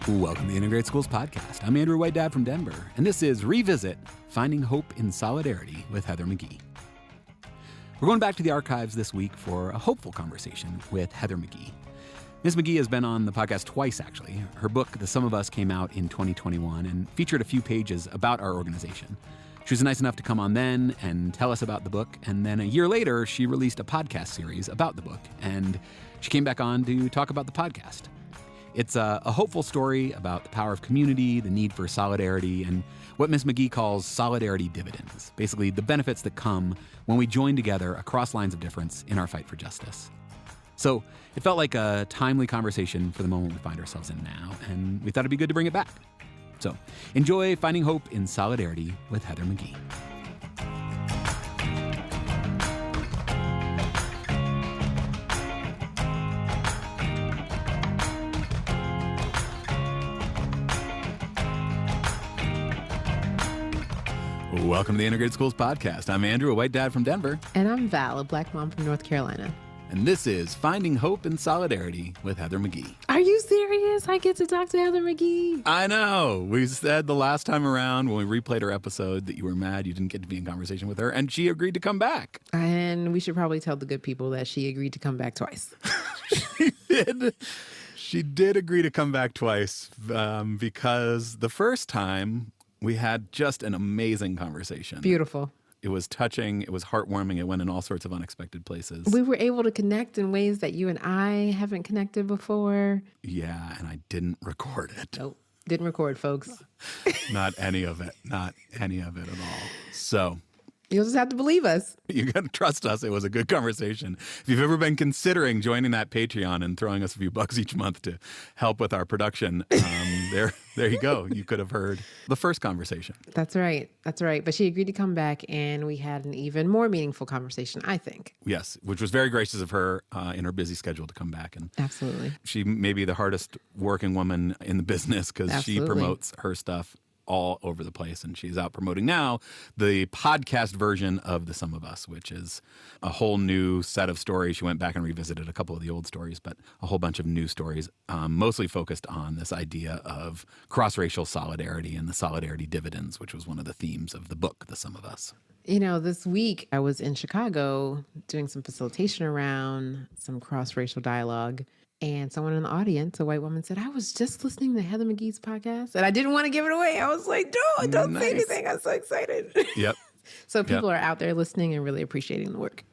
Welcome to the Integrated Schools Podcast. I'm Andrew White Dad from Denver, and this is Revisit Finding Hope in Solidarity with Heather McGhee. We're going back to the archives this week for a hopeful conversation with Heather McGhee. Ms. McGhee has been on the podcast twice, actually. Her book, The Sum of Us, came out in 2021 and featured a few pages about our organization. She was nice enough to come on then and tell us about the book, and then a year later, she released a podcast series about the book, and she came back on to talk about the podcast. It's a hopeful story about the power of community, the need for solidarity, and what Ms. McGhee calls solidarity dividends, basically the benefits that come when we join together across lines of difference in our fight for justice. So it felt like a timely conversation for the moment we find ourselves in now, and we thought it'd be good to bring it back. So enjoy Finding Hope in Solidarity with Heather McGhee. Welcome to the Integrated Schools Podcast. I'm Andrew, a white dad from Denver. And I'm Val, a black mom from North Carolina. And this is Finding Hope in Solidarity with Heather McGhee. Are you serious? I get to talk to Heather McGhee. I know. We said the last time around when we replayed her episode that you were mad you didn't get to be in conversation with her, and she agreed to come back. And we should probably tell the good people that she agreed to come back twice. She did. She did agree to come back twice because the first time we had just an amazing conversation. Beautiful. It was touching. It was heartwarming. It went in all sorts of unexpected places. We were able to connect in ways that you and I haven't connected before. Yeah, and I didn't record it. Nope. Didn't record, folks. Not any of it. Not any of it at all. So You'll just have to believe us. you got to trust us. It was a good conversation. If you've ever been considering joining that Patreon and throwing us a few bucks each month to help with our production, there you go. You could have heard the first conversation. That's right. That's right. But she agreed to come back, and we had an even more meaningful conversation, I think. Yes, which was very gracious of her in her busy schedule to come back. And Absolutely. she may be the hardest working woman in the business because she promotes her stuff all over the place. And she's out promoting now the podcast version of The Sum of Us, which is a whole new set of stories. She went back and revisited a couple of the old stories, but a whole bunch of new stories, mostly focused on this idea of cross-racial solidarity and the solidarity dividends, which was one of the themes of the book, The Sum of Us. You know, this week I was in Chicago doing some facilitation around some cross-racial dialogue. And someone in the audience, a white woman, said, I was just listening to Heather McGhee's podcast. And I didn't want to give it away. I was like, don't say anything. I'm so excited. Yep. So people are out there listening and really appreciating the work.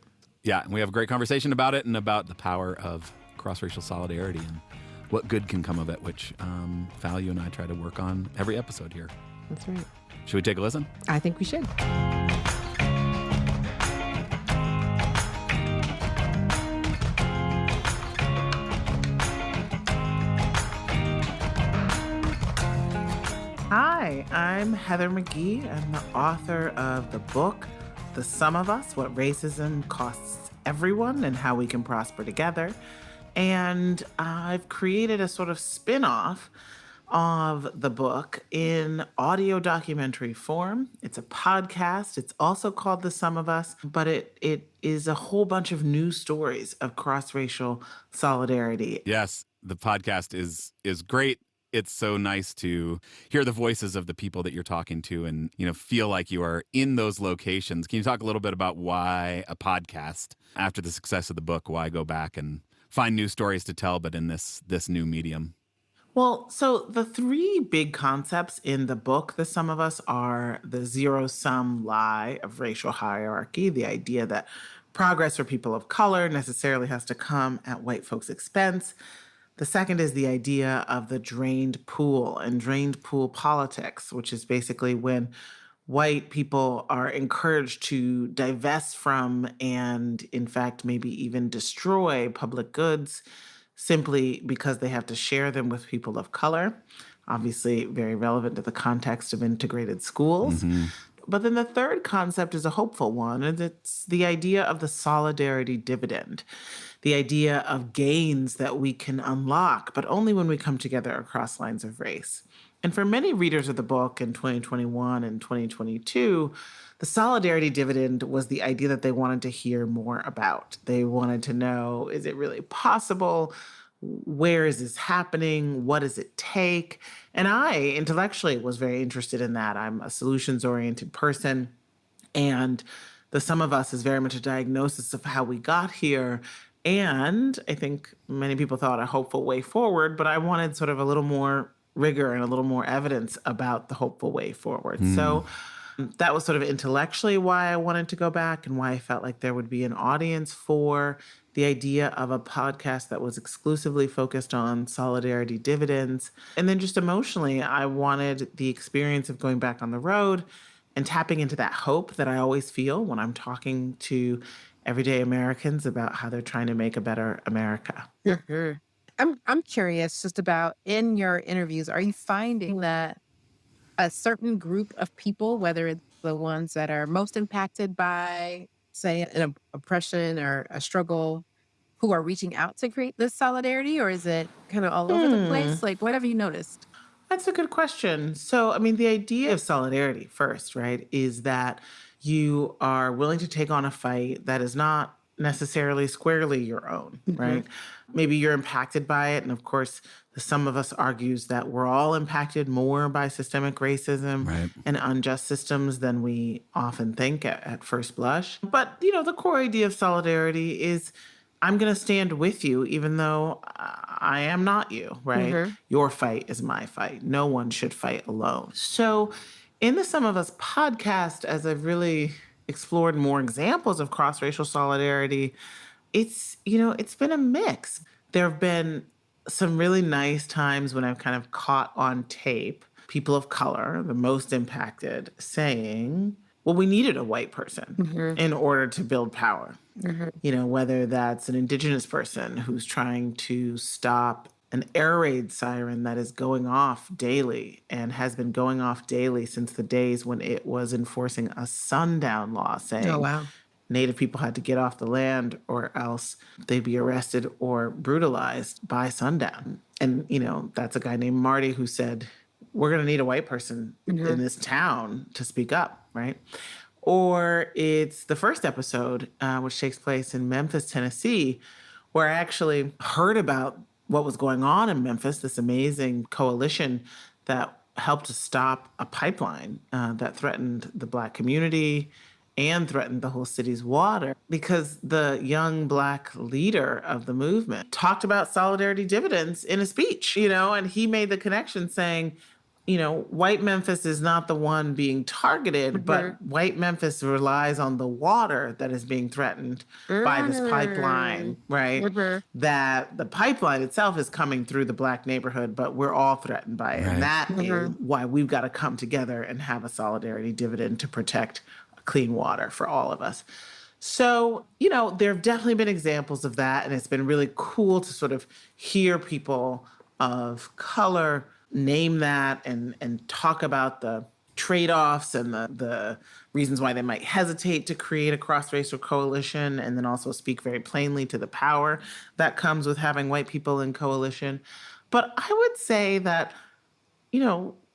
Yeah, and we have a great conversation about it and about the power of cross-racial solidarity and what good can come of it, which Val, you and I try to work on every episode here. That's right. Should we take a listen? I think we should. Hi, I'm Heather McGhee. I'm the author of the book, The Sum of Us, What Racism Costs Everyone and How We Can Prosper Together. And I've created a sort of spin-off of the book in audio documentary form. It's a podcast. It's also called The Sum of Us, but it is a whole bunch of new stories of cross-racial solidarity. Yes, the podcast is great. It's so nice to hear the voices of the people that you're talking to and, feel like you are in those locations. Can you talk a little bit about why a podcast, after the success of the book, why go back and find new stories to tell, but in this new medium? Well, so the three big concepts in the book, The Sum of Us, are the zero-sum lie of racial hierarchy, the idea that progress for people of color necessarily has to come at white folks' expense. The second is the idea of the drained pool and drained pool politics, which is basically when white people are encouraged to divest from and, in fact, maybe even destroy public goods simply because they have to share them with people of color. Obviously, very relevant to the context of integrated schools. Mm-hmm. But then the third concept is a hopeful one, and it's the idea of the solidarity dividend, the idea of gains that we can unlock, but only when we come together across lines of race. And for many readers of the book in 2021 and 2022, the solidarity dividend was the idea that they wanted to hear more about. They wanted to know, is it really possible? where is this happening? What does it take? And I intellectually was very interested in that. I'm a solutions-oriented person. And the sum of us is very much a diagnosis of how we got here. And I think many people thought a hopeful way forward, but I wanted sort of a little more rigor and a little more evidence about the hopeful way forward. So that was sort of intellectually why I wanted to go back and why I felt like there would be an audience for the idea of a podcast that was exclusively focused on solidarity dividends. And then just emotionally, I wanted the experience of going back on the road and tapping into that hope that I always feel when I'm talking to everyday Americans about how they're trying to make a better America. Mhm. I'm curious just about in your interviews, are you finding that a certain group of people, whether it's the ones that are most impacted by, say, an oppression or a struggle, who are reaching out to create this solidarity, or is it kind of all over the place? Like, what have you noticed? That's a good question. So, I mean, the idea of solidarity first, right, is that you are willing to take on a fight that is not necessarily squarely your own, right? Maybe you're impacted by it. And of course, the sum of us argues that we're all impacted more by systemic racism Right. and unjust systems than we often think at first blush. But, the core idea of solidarity is I'm going to stand with you, even though I am not you, right? Your fight is my fight. No one should fight alone. So, in the Sum of Us podcast, as I've really explored more examples of cross-racial solidarity, it's been a mix. There have been some really nice times when I've kind of caught on tape people of color, the most impacted, saying, well, we needed a white person in order to build power. Whether that's an indigenous person who's trying to stop an air raid siren that is going off daily and has been going off daily since the days when it was enforcing a sundown law saying Oh, wow. Native people had to get off the land or else they'd be arrested or brutalized by sundown. And, that's a guy named Marty who said, we're going to need a white person in this town to speak up, right? Or it's the first episode, which takes place in Memphis, Tennessee, where I actually heard about what was going on in Memphis, this amazing coalition that helped to stop a pipeline that threatened the Black community and threatened the whole city's water, because the young Black leader of the movement talked about solidarity dividends in a speech, and he made the connection saying, white Memphis is not the one being targeted, but white Memphis relies on the water that is being threatened by this pipeline, right? That the pipeline itself is coming through the Black neighborhood, but we're all threatened by it. Right. And that is why we've got to come together and have a solidarity dividend to protect clean water for all of us. So, there have definitely been examples of that, and it's been really cool to sort of hear people of color name that and talk about the trade-offs and the reasons why they might hesitate to create a cross-racial coalition, and then also speak very plainly to the power that comes with having white people in coalition. But I would say that,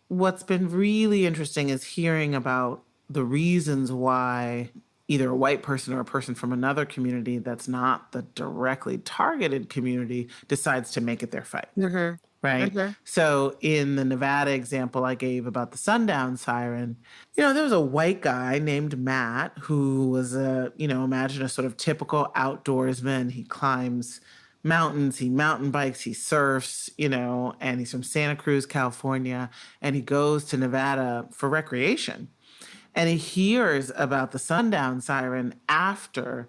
what's been really interesting is hearing about the reasons why either a white person or a person from another community that's not the directly targeted community decides to make it their fight. Right? So in the Nevada example I gave about the sundown siren, there was a white guy named Matt who was imagine a sort of typical outdoorsman. He climbs mountains, he mountain bikes, he surfs, and he's from Santa Cruz, California, and he goes to Nevada for recreation. And he hears about the sundown siren after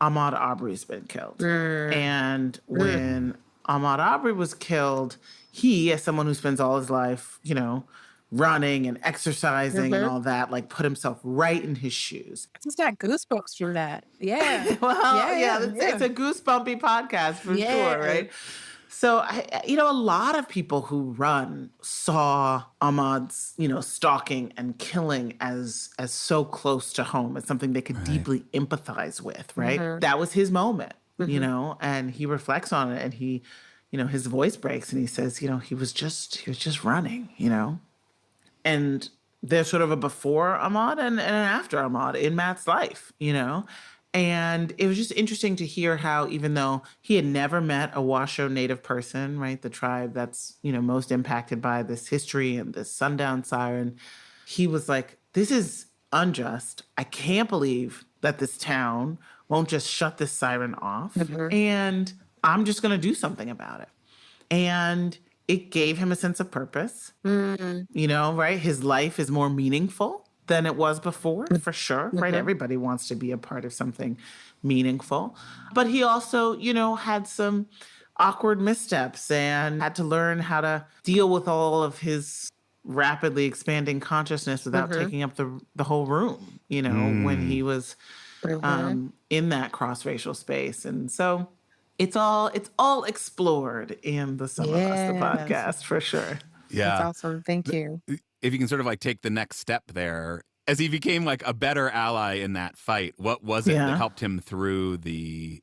Ahmaud Arbery's been killed. And when Ahmaud Arbery was killed, he, as someone who spends all his life, running and exercising and all that, put himself right in his shoes. I just got goosebumps from that. Yeah. It's a goosebumpy podcast for sure, right? So, a lot of people who run saw Ahmaud's, stalking and killing as so close to home, as something they could deeply empathize with, right? That was his moment, and he reflects on it, and he, his voice breaks and he says, he was just running, and there's sort of a before Ahmaud and an after Ahmaud in Matt's life, And it was just interesting to hear how, even though he had never met a Washoe Native person, right, the tribe that's, most impacted by this history and this sundown siren, he was like, this is unjust. I can't believe that this town won't just shut this siren off. And I'm just going to do something about it. And it gave him a sense of purpose, right? His life is more meaningful than it was before, for sure, right? Everybody wants to be a part of something meaningful. But he also, had some awkward missteps and had to learn how to deal with all of his rapidly expanding consciousness without taking up the whole room, when he was in that cross-racial space. And so it's all explored in the Some of Us, the podcast, for sure. Yeah. That's awesome. Thank you. If you can sort of like take the next step there, as he became like a better ally in that fight, what was it that helped him through the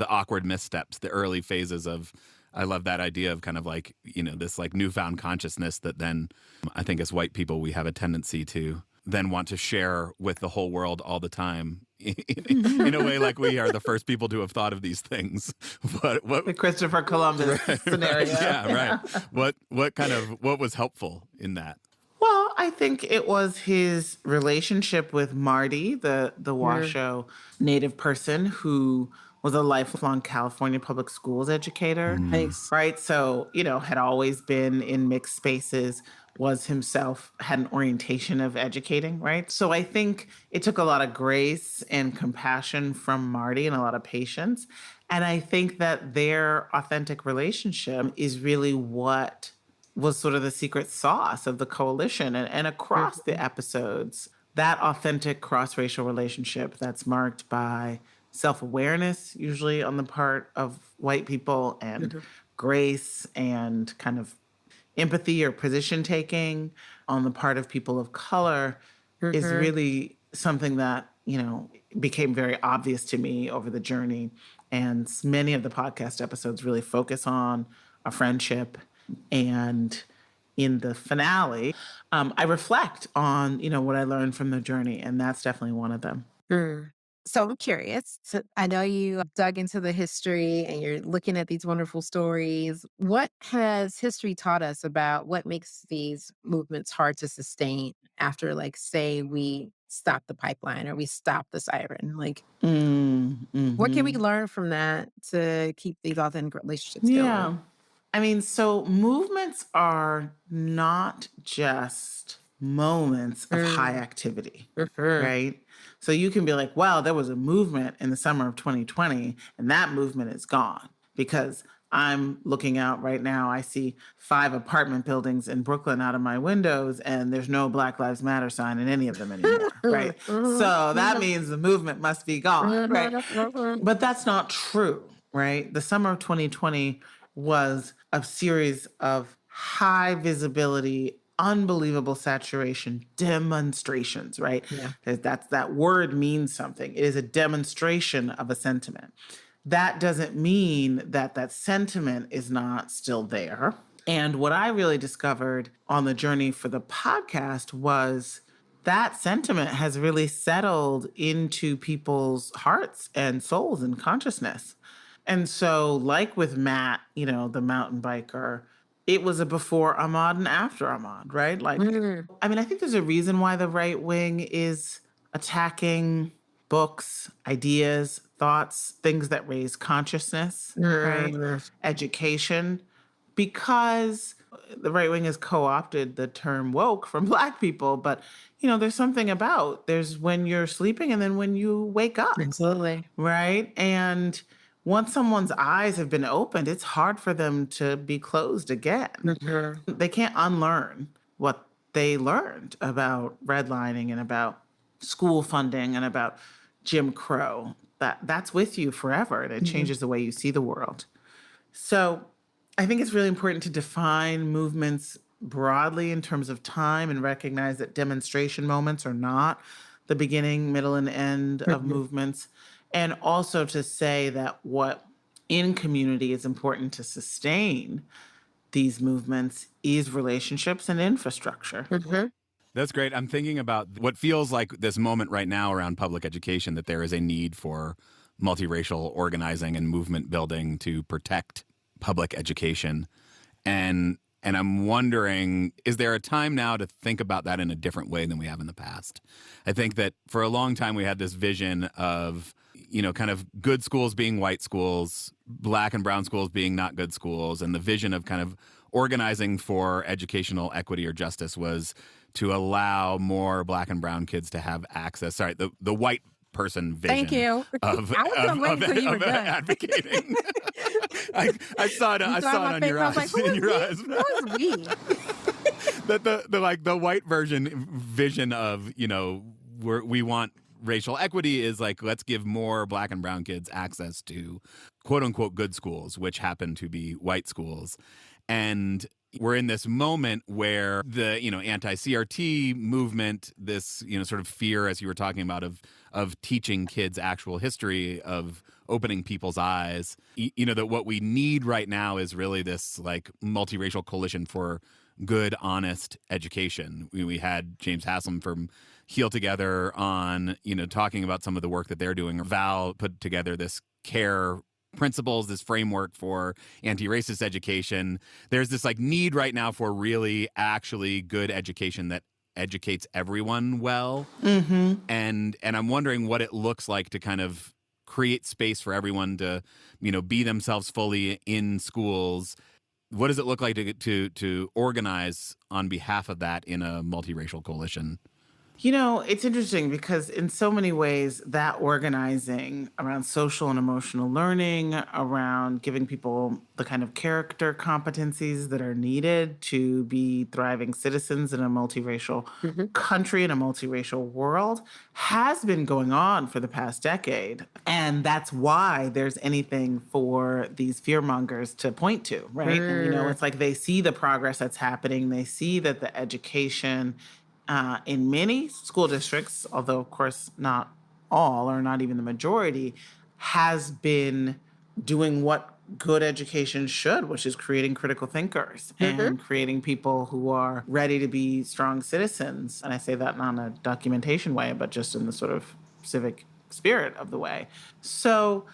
awkward missteps, the early phases of, I love that idea of kind of like, this like newfound consciousness that then I think as white people, we have a tendency to then want to share with the whole world all the time in a way like we are the first people to have thought of these things. But what the Christopher Columbus scenario. Yeah, right. What was helpful in that? Well, I think it was his relationship with Marty, the Washoe Native person who was a lifelong California public schools educator. Nice. Right. So, had always been in mixed spaces, was himself, had an orientation of educating. Right. So I think it took a lot of grace and compassion from Marty and a lot of patience. And I think that their authentic relationship is really what was sort of the secret sauce of the coalition. And across the episodes, that authentic cross-racial relationship that's marked by self-awareness, usually on the part of white people, and grace and kind of empathy or position taking on the part of people of color is really something that, became very obvious to me over the journey. And many of the podcast episodes really focus on a friendship. And in the finale, I reflect on, what I learned from the journey. And that's definitely one of them. So I'm curious. So I know you dug into the history and you're looking at these wonderful stories. What has history taught us about what makes these movements hard to sustain after, like, say, we stop the pipeline or we stop the siren? Like, what can we learn from that to keep these authentic relationships going? I mean, so movements are not just moments of high activity, right? So you can be like, wow, there was a movement in the summer of 2020 and that movement is gone because I'm looking out right now. I see 5 apartment buildings in Brooklyn out of my windows and there's no Black Lives Matter sign in any of them anymore, right? So that means the movement must be gone, right? But that's not true, right? The summer of 2020 was a series of high visibility, unbelievable saturation demonstrations, right? That word means something. It is a demonstration of a sentiment. That doesn't mean that sentiment is not still there. And what I really discovered on the journey for the podcast was that sentiment has really settled into people's hearts and souls and consciousness. And so, like with Matt, the mountain biker, it was a before Ahmaud and after Ahmaud, right? Like, I mean, I think there's a reason why the right wing is attacking books, ideas, thoughts, things that raise consciousness, right? Education, because the right wing has co-opted the term woke from Black people. But, there's something about there's when you're sleeping and then when you wake up. Absolutely. Right? And once someone's eyes have been opened, it's hard for them to be closed again. They can't unlearn what they learned about redlining and about school funding and about Jim Crow. That's with you forever, and it changes the way you see the world. So I think it's really important to define movements broadly in terms of time and recognize that demonstration moments are not the beginning, middle, and end of movements. And also to say that what in community is important to sustain these movements is relationships and infrastructure. That's great. I'm thinking about what feels like this moment right now around public education, that there is a need for multiracial organizing and movement building to protect public education. And I'm wondering, is there a time now to think about that in a different way than we have in the past? I think that for a long time we had this vision of, kind of good schools being white schools, black and brown schools being not good schools. And the vision of kind of organizing for educational equity or justice was to allow more black and brown kids to have access. Sorry, the white person vision. Thank you. Of advocating. I saw it. I saw it on your eyes. In your eyes. Who is we? That the white vision of we want racial equity is like, let's give more black and brown kids access to quote unquote good schools, which happen to be white schools. And we're in this moment where the, anti-CRT movement, this, sort of fear, as you were talking about, of teaching kids actual history, of opening people's eyes, that what we need right now is really this like multiracial coalition for good, honest education. We had James Haslam from Heal Together on, talking about some of the work that they're doing. Val put together this CARE principles, this framework for anti-racist education. There's this like need right now for really actually good education that educates everyone well. Mm-hmm. And I'm wondering what it looks like to kind of create space for everyone to, be themselves fully in schools. What does it look like to organize on behalf of that in a multiracial coalition? It's interesting because in so many ways, that organizing around social and emotional learning, around giving people the kind of character competencies that are needed to be thriving citizens in a multiracial country, in a multiracial world, has been going on for the past decade. And that's why there's anything for these fearmongers to point to, right? And, it's like they see the progress that's happening. They see that the education in many school districts, although of course not all or not even the majority, has been doing what good education should, which is creating critical thinkers and creating people who are ready to be strong citizens. And I say that not in a documentation way, but just in the sort of civic spirit of the way. So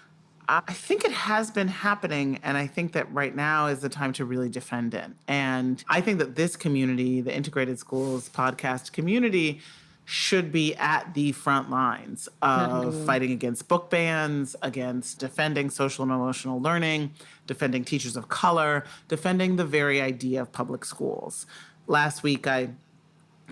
I think it has been happening, and I think that right now is the time to really defend it. And I think that this community, the Integrated Schools podcast community, should be at the front lines of fighting against book bans, against defending social and emotional learning, defending teachers of color, defending the very idea of public schools. Last week, I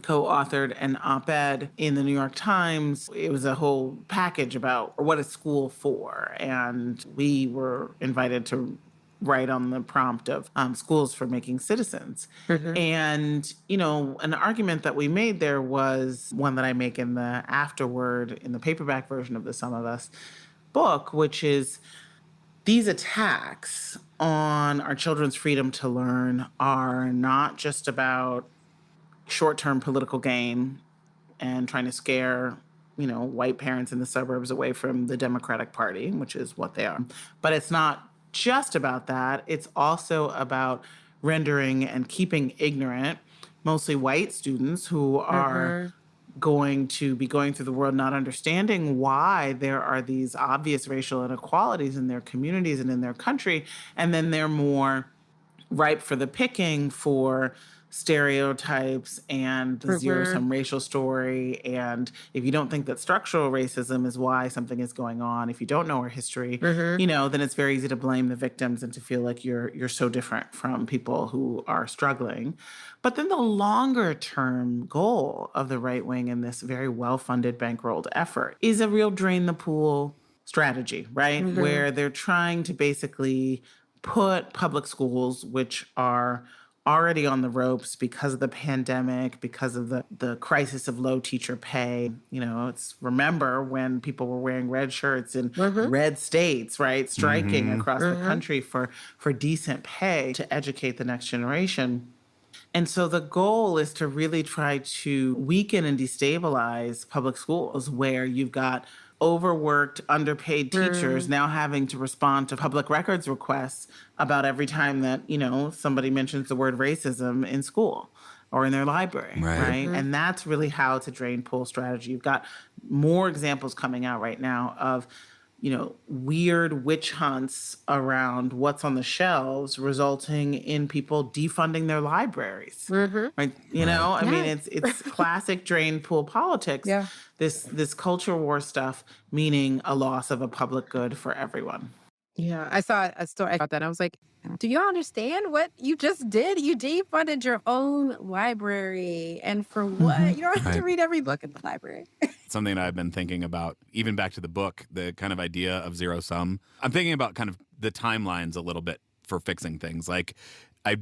co-authored an op-ed in the New York Times. It was a whole package about what is school for, and we were invited to write on the prompt of schools for making citizens. And, an argument that we made there was one that I make in the afterword, in the paperback version of the Some of Us book, which is these attacks on our children's freedom to learn are not just about short-term political gain and trying to scare, white parents in the suburbs away from the Democratic Party, which is what they are. But it's not just about that. It's also about rendering and keeping ignorant, mostly white students who are going to be going through the world not understanding why there are these obvious racial inequalities in their communities and in their country. And then they're more ripe for the picking for stereotypes and the zero-sum racial story. And if you don't think that structural racism is why something is going on, if you don't know our history, then it's very easy to blame the victims and to feel like you're so different from people who are struggling. But then the longer-term goal of the right wing in this very well-funded, bankrolled effort is a real drain the pool strategy, right? Where they're trying to basically put public schools, which are already on the ropes because of the pandemic, because of the crisis of low teacher pay. Remember when people were wearing red shirts in red states, right? Striking across the country for decent pay to educate the next generation. And so the goal is to really try to weaken and destabilize public schools where you've got overworked, underpaid teachers now having to respond to public records requests about every time that, somebody mentions the word racism in school. or in their library, right? Mm-hmm. And that's really how it's a drain pool strategy. You've got more examples coming out right now of, weird witch hunts around what's on the shelves, resulting in people defunding their libraries. Mm-hmm. Right? I mean, it's classic drain pool politics. Yeah. This culture war stuff, meaning a loss of a public good for everyone. Yeah, I saw a story about that. And I was like, do you understand what you just did? You defunded your own library. And for what? You don't have to read every book in the library. Something I've been thinking about, even back to the book, the kind of idea of zero sum. I'm thinking about kind of the timelines a little bit for fixing things. Like, I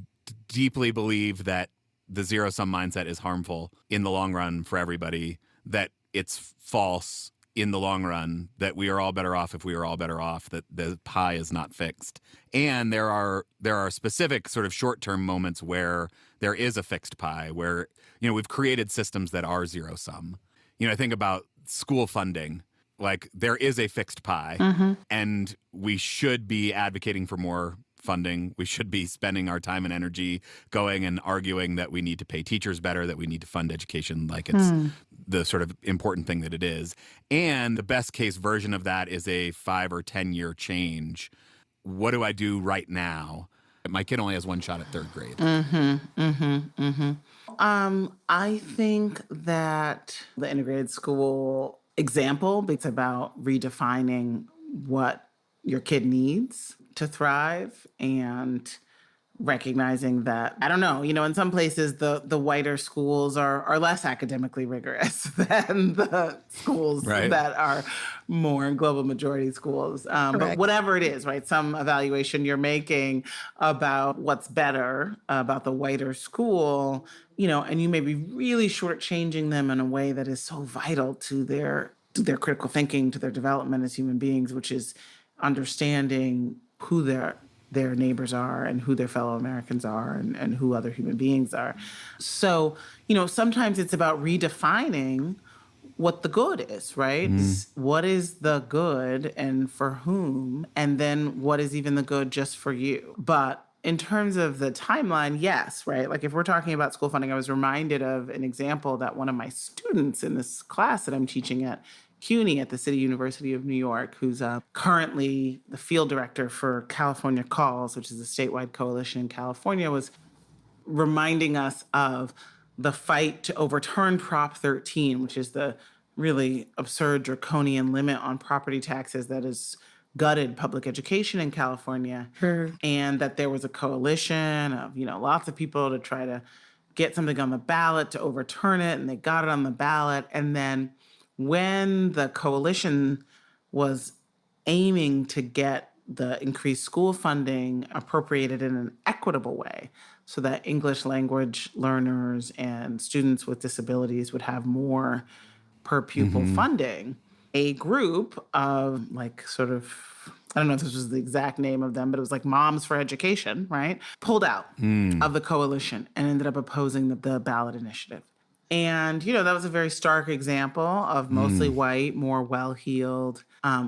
deeply believe that the zero sum mindset is harmful in the long run for everybody, that it's false in the long run, that we are all better off if we are all better off, that the pie is not fixed. And there are specific sort of short-term moments where there is a fixed pie, where, we've created systems that are zero sum. I think about school funding. Like, there is a fixed pie, and we should be advocating for more funding. We should be spending our time and energy going and arguing that we need to pay teachers better, that we need to fund education like it's the sort of important thing that it is. And the best case version of that is a 5 or 10 year change. What do I do right now? My kid only has one shot at third grade. I think that the integrated school example, it's about redefining what your kid needs to thrive, and recognizing that, I don't know, in some places the whiter schools are less academically rigorous than the schools that are more global majority schools. But whatever it is, right? Some evaluation you're making about what's better about the whiter school, and you may be really shortchanging them in a way that is so vital to their critical thinking, to their development as human beings, which is understanding who their neighbors are and who their fellow Americans are, and who other human beings are. So, sometimes it's about redefining what the good is, right? What is the good and for whom? And then what is even the good just for you? But in terms of the timeline, yes, right? Like, if we're talking about school funding, I was reminded of an example that one of my students in this class that I'm teaching at CUNY at the City University of New York, who's currently the field director for California Calls, which is a statewide coalition in California, was reminding us of the fight to overturn Prop 13, which is the really absurd draconian limit on property taxes that has gutted public education in California. And that there was a coalition of, lots of people to try to get something on the ballot to overturn it, and they got it on the ballot. And then when the coalition was aiming to get the increased school funding appropriated in an equitable way so that English language learners and students with disabilities would have more per pupil funding, a group of I don't know if this was the exact name of them, but it was like Moms for Education, right? Pulled out of the coalition and ended up opposing the ballot initiative. And, that was a very stark example of mostly white, more well-heeled,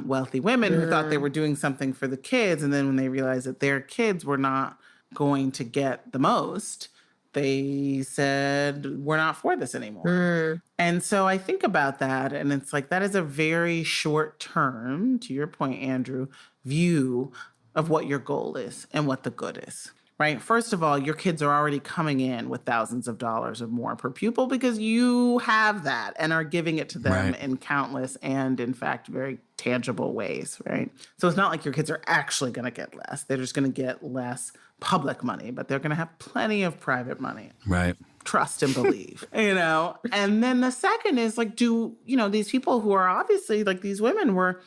wealthy women who thought they were doing something for the kids. And then when they realized that their kids were not going to get the most, they said, we're not for this anymore. And so I think about that, and it's like, that is a very short term, to your point, Andrew, view of what your goal is and what the good is. Right? First of all, your kids are already coming in with thousands of dollars or more per pupil because you have that and are giving it to them in countless and, in fact, very tangible ways, right? So it's not like your kids are actually going to get less. They're just going to get less public money, but they're going to have plenty of private money. Right. Trust and believe, And then the second is these people who are obviously, like, these women were,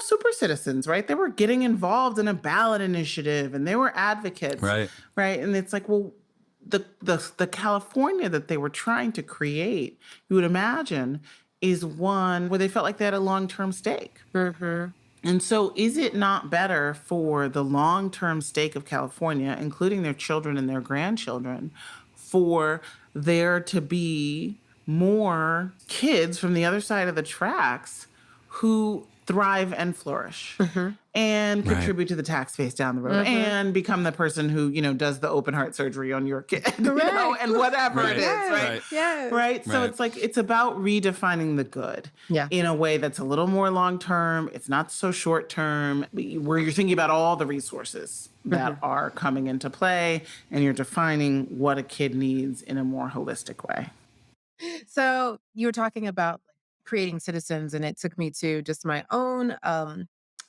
super citizens, right? They were getting involved in a ballot initiative and they were advocates. Right. And it's like, well, the California that they were trying to create, you would imagine, is one where they felt like they had a long-term stake. And so is it not better for the long-term stake of California, including their children and their grandchildren, for there to be more kids from the other side of the tracks who thrive and flourish and contribute to the tax base down the road and become the person who, does the open heart surgery on your kid, and whatever it is, right? Yes. Right. So it's like, it's about redefining the good in a way that's a little more long-term. It's not so short-term, where you're thinking about all the resources that are coming into play, and you're defining what a kid needs in a more holistic way. So you were talking about creating citizens, and it took me to just my own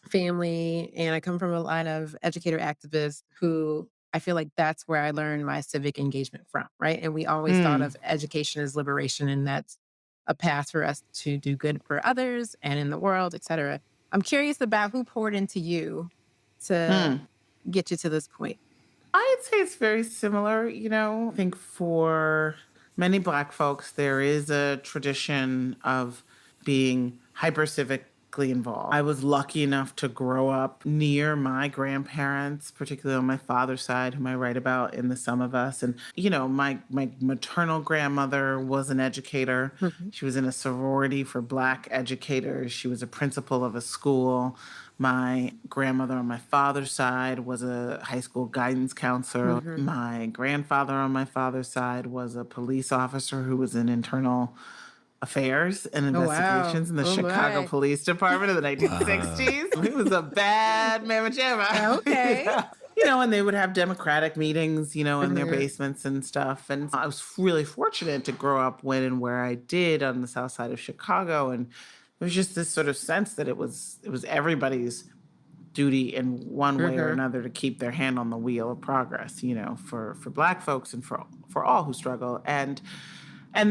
family. And I come from a line of educator activists who I feel like that's where I learned my civic engagement from, right? And we always thought of education as liberation, and that's a path for us to do good for others and in the world, et cetera. I'm curious about who poured into you to get you to this point. I'd say it's very similar. I think for many Black folks, there is a tradition of being hyper-civically involved. I was lucky enough to grow up near my grandparents, particularly on my father's side, whom I write about in The Sum of Us. And, my maternal grandmother was an educator. She was in a sorority for Black educators. She was a principal of a school. My grandmother on my father's side was a high school guidance counselor. My grandfather on my father's side was a police officer who was in internal affairs and investigations in the Chicago Police Department in the 1960s. He was a bad mamma jamma. Okay. And they would have Democratic meetings, in their basements and stuff. And I was really fortunate to grow up when and where I did on the south side of Chicago. And it was just this sort of sense that it was everybody's duty in one way or another to keep their hand on the wheel of progress, for Black folks and for all who struggle. And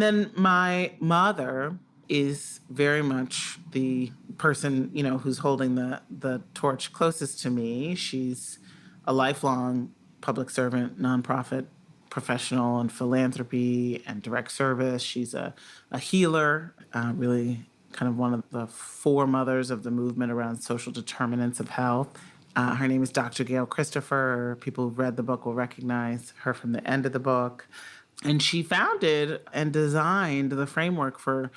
then my mother is very much the person, who's holding the torch closest to me. She's a lifelong public servant, nonprofit professional in philanthropy and direct service. She's a healer, really kind of one of the foremothers of the movement around social determinants of health. Her name is Dr. Gail Christopher. People who've read the book will recognize her from the end of the book. And she founded and designed the framework for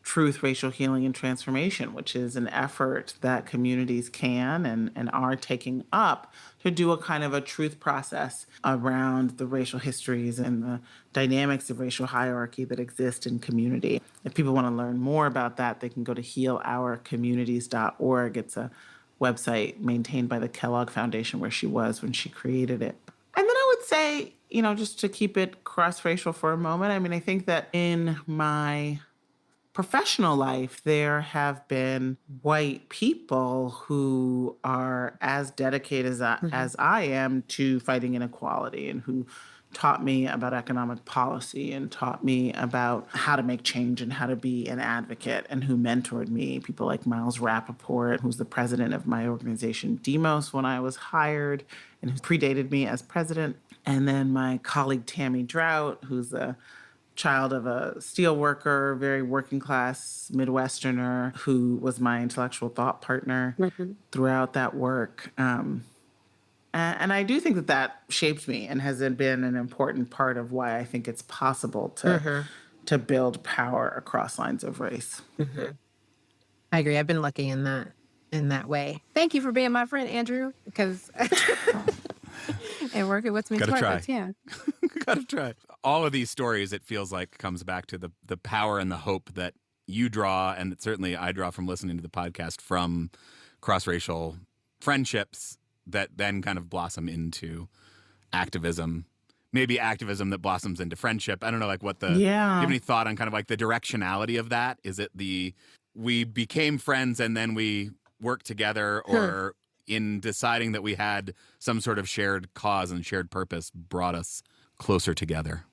truth, racial healing, and transformation, which is an effort that communities can and are taking up to do a kind of a truth process around the racial histories and the dynamics of racial hierarchy that exist in community. If people want to learn more about that, they can go to healourcommunities.org. It's a website maintained by the Kellogg Foundation where she was when she created it. And then I would say, just to keep it cross-racial for a moment, I think that in my professional life, there have been white people who are as dedicated as I am to fighting inequality, and who taught me about economic policy and taught me about how to make change and how to be an advocate, and who mentored me. People like Miles Rappaport, who's the president of my organization, Demos, when I was hired, and who predated me as president. And then my colleague, Tammy Drought, who's a child of a steel worker, very working class Midwesterner, who was my intellectual thought partner throughout that work. And I do think that shaped me and has been an important part of why I think it's possible to build power across lines of race. I agree. I've been lucky in that way. Thank you for being my friend, Andrew, because and working with me. Gotta try. Yeah. Gotta try. All of these stories, it feels like, comes back to the power and the hope that you draw, and that certainly I draw from listening to the podcast, from cross-racial friendships that then kind of blossom into activism. Maybe activism that blossoms into friendship. I don't know, do you have any thought on kind of like the directionality of that? Is it we became friends and then we worked together, or in deciding that we had some sort of shared cause and shared purpose brought us closer together?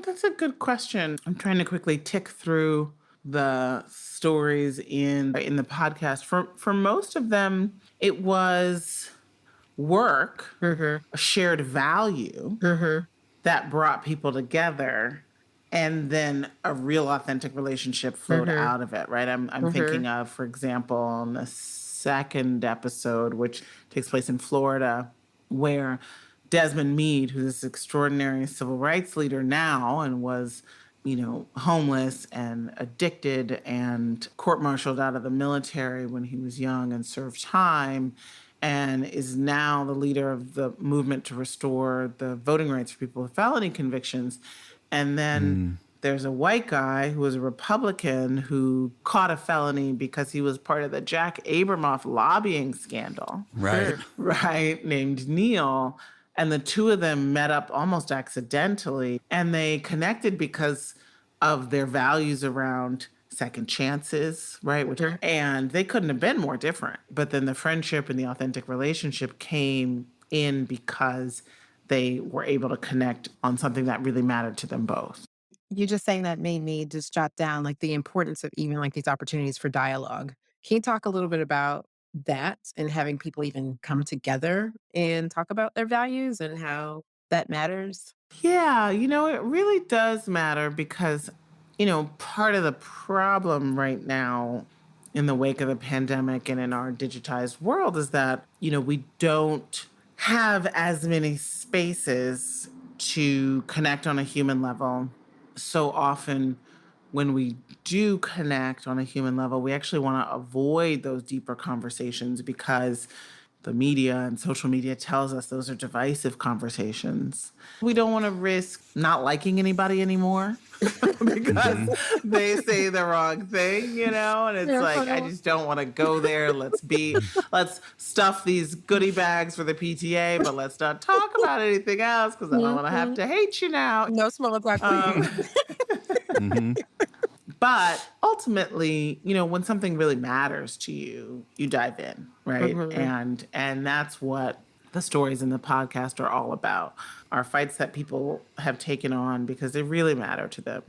That's a good question. I'm trying to quickly tick through the stories in the podcast. For most of them, it was work, a shared value that brought people together, and then a real authentic relationship flowed out of it, right? I'm thinking of, for example, in the second episode, which takes place in Florida, where Desmond Meade, who's this extraordinary civil rights leader now and was homeless and addicted and court-martialed out of the military when he was young and served time, and is now the leader of the movement to restore the voting rights for people with felony convictions. And then there's a white guy who was a Republican who caught a felony because he was part of the Jack Abramoff lobbying scandal. Right. Right, named Neil. And the two of them met up almost accidentally, and they connected because of their values around second chances, right? And they couldn't have been more different. But then the friendship and the authentic relationship came in because they were able to connect on something that really mattered to them both. You just saying that made me just jot down like the importance of even like these opportunities for dialogue. Can you talk a little bit about that and having people even come together and talk about their values and how that matters? Yeah, it really does matter because, part of the problem right now in the wake of the pandemic and in our digitized world is that, we don't have as many spaces to connect on a human level. So often when we do connect on a human level, we actually want to avoid those deeper conversations because the media and social media tells us those are divisive conversations. We don't want to risk not liking anybody anymore because they say the wrong thing, and it's like, I just don't want to go there. Let's stuff these goodie bags for the PTA, but let's not talk about anything else because I don't want to have to hate you now. No small talk, please. But ultimately, when something really matters to you, you dive in, right? And that's what the stories in the podcast are all about, are fights that people have taken on because they really matter to them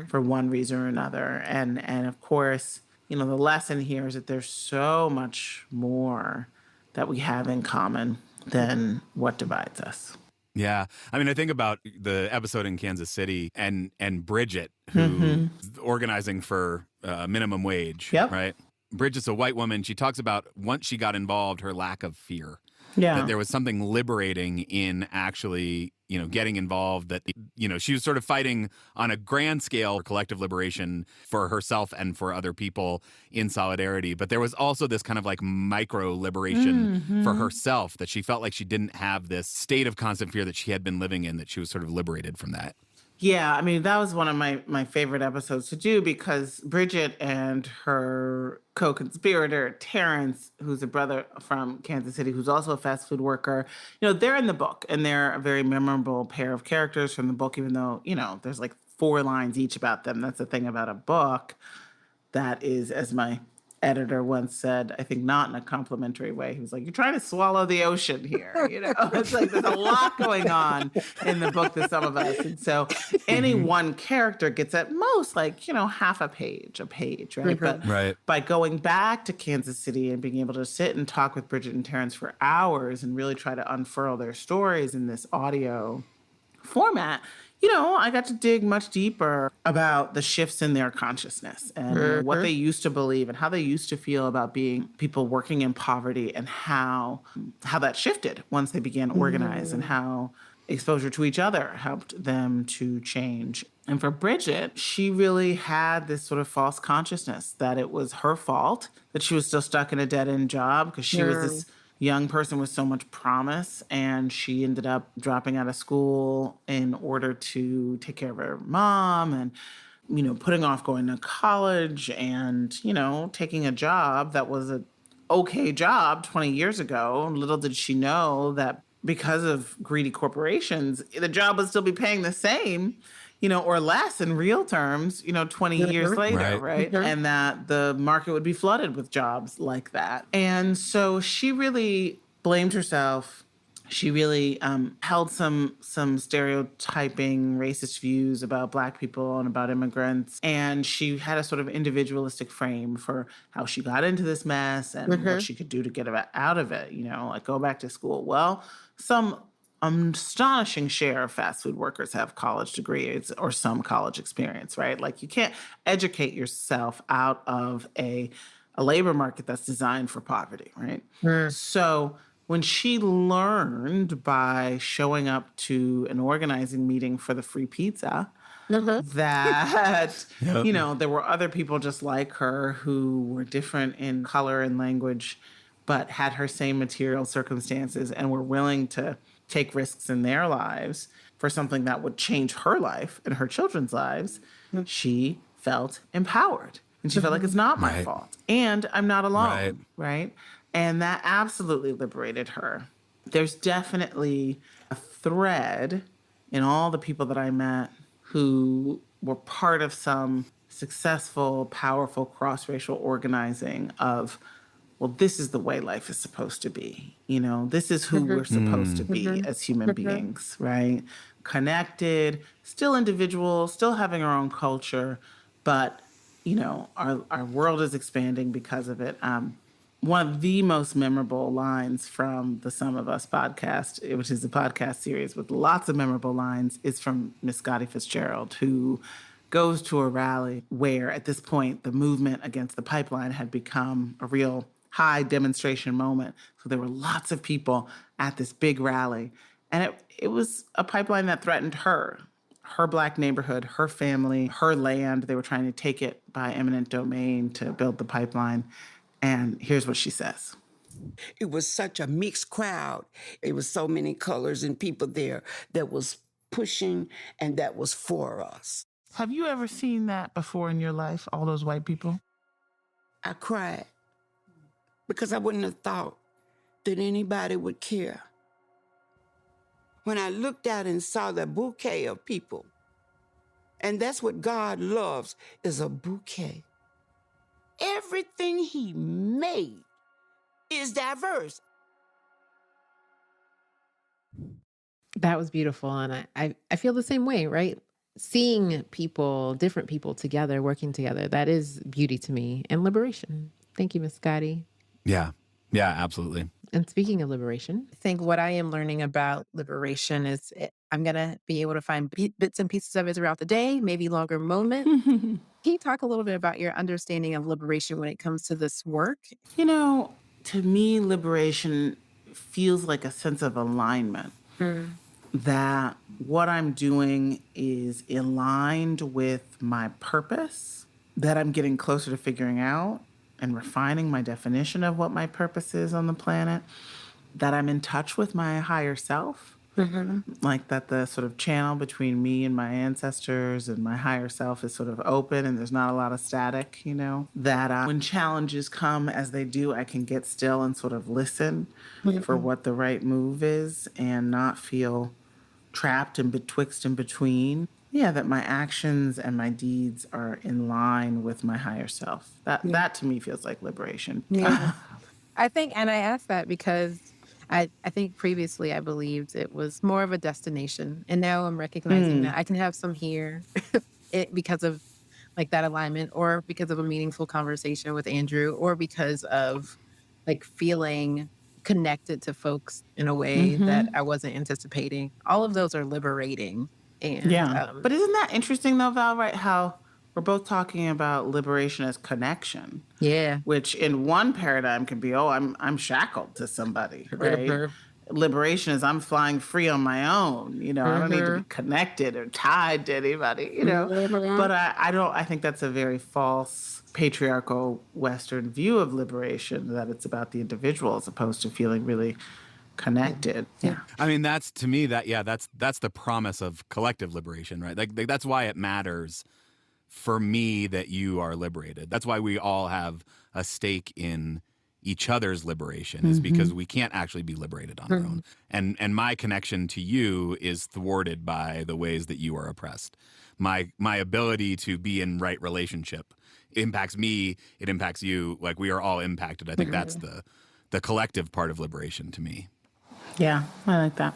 for one reason or another. And of course, the lesson here is that there's so much more that we have in common than what divides us. Yeah. I mean, I think about the episode in Kansas City and Bridget, who is organizing for minimum wage, right? Bridget's a white woman. She talks about once she got involved, her lack of fear. Yeah. That there was something liberating in actually, getting involved, that, she was sort of fighting on a grand scale for collective liberation for herself and for other people in solidarity. But there was also this kind of like micro liberation for herself, that she felt like she didn't have this state of constant fear that she had been living in, that she was sort of liberated from that. Yeah, I mean, that was one of my favorite episodes to do because Bridget and her co-conspirator, Terrence, who's a brother from Kansas City, who's also a fast food worker, they're in the book, and they're a very memorable pair of characters from the book, even though, there's like 4 lines each about them. That's the thing about a book that is, as my editor once said, I think not in a complimentary way. He was like, you're trying to swallow the ocean here. It's like there's a lot going on in the book to some of us. And so any one character gets at most like, half a page, right? But by going back to Kansas City and being able to sit and talk with Bridget and Terrence for hours and really try to unfurl their stories in this audio format, I got to dig much deeper about the shifts in their consciousness and what they used to believe and how they used to feel about being people working in poverty, and how that shifted once they began to organize, and how exposure to each other helped them to change. And for Bridget, she really had this sort of false consciousness that it was her fault that she was still stuck in a dead-end job because she was this young person with so much promise, and she ended up dropping out of school in order to take care of her mom, and putting off going to college, and taking a job that was an okay job 20 years ago. Little did she know that because of greedy corporations, the job would still be paying the same, or less in real terms, 20 years later, right? And that the market would be flooded with jobs like that. And so she really blamed herself. She really held some stereotyping racist views about Black people and about immigrants. And she had a sort of individualistic frame for how she got into this mess and what she could do to get out of it, like go back to school. Well, some astonishing share of fast food workers have college degrees or some college experience, right? Like you can't educate yourself out of a labor market that's designed for poverty, right? So when she learned by showing up to an organizing meeting for the free pizza that, Yep. you know, there were other people just like her who were different in color and language, but had her same material circumstances and were willing to take risks in their lives for something that would change her life and her children's lives. She felt empowered. And she felt like it's not my Right. fault. And I'm not Right. alone. Right. And that absolutely liberated her. There's definitely a thread in all the people that I met who were part of some successful, powerful cross-racial organizing of, well, this is the way life is supposed to be. You know, this is who we're supposed to be as human beings, right? Connected, still individual, still having our own culture, but, you know, our world is expanding because of it. One of the most memorable lines from the Some of Us podcast, which is a podcast series with lots of memorable lines, is from Miss Scotty Fitzgerald, who goes to a rally where at this point the movement against the pipeline had become a real high demonstration moment. So there were lots of people at this big rally. And it was a pipeline that threatened her Black neighborhood, her family, her land. They were trying to take it by eminent domain to build the pipeline. And here's what she says. It was such a mixed crowd. It was so many colors and people there that was pushing and that was for us. Have you ever seen that before in your life, all those white people? I cried because I wouldn't have thought that anybody would care. When I looked out and saw the bouquet of people, and that's what God loves, is a bouquet. Everything he made is diverse. That was beautiful. And I feel the same way, right? Seeing people, different people together, working together, that is beauty to me and liberation. Thank you, Miss Scotty. Yeah. Yeah, absolutely. And speaking of liberation, I think what I am learning about liberation is I'm going to be able to find bits and pieces of it throughout the day, maybe longer moments. Can you talk a little bit about your understanding of liberation when it comes to this work? You know, to me, liberation feels like a sense of alignment. That what I'm doing is aligned with my purpose, that I'm getting closer to figuring out and refining my definition of what my purpose is on the planet, that I'm in touch with my higher self, like that the sort of channel between me and my ancestors and my higher self is sort of open and there's not a lot of static, you know, that when challenges come as they do, I can get still and sort of listen for what the right move is and not feel trapped and betwixt and between. Yeah, that my actions and my deeds are in line with my higher self. That to me feels like liberation. Yeah. I think, and I asked that because I think previously I believed it was more of a destination. And now I'm recognizing that I can have some here because of like that alignment, or because of a meaningful conversation with Andrew, or because of like feeling connected to folks in a way that I wasn't anticipating. All of those are liberating. And Yeah. But isn't that interesting though, Val, right? How we're both talking about liberation as connection. yeah. Which in one paradigm can be, oh, I'm shackled to somebody, right? Liberation is I'm flying free on my own. You know, I don't need to be connected or tied to anybody, you know. But I think that's a very false patriarchal Western view of liberation, that it's about the individual as opposed to feeling really connected. Yeah. I mean, that's to me that's the promise of collective liberation, right? Like that's why it matters for me that you are liberated. That's why we all have a stake in each other's liberation, is because we can't actually be liberated on our own. And my connection to you is thwarted by the ways that you are oppressed. My ability to be in right relationship impacts me, it impacts you. Like we are all impacted. I think that's the collective part of liberation to me. Yeah, I like that.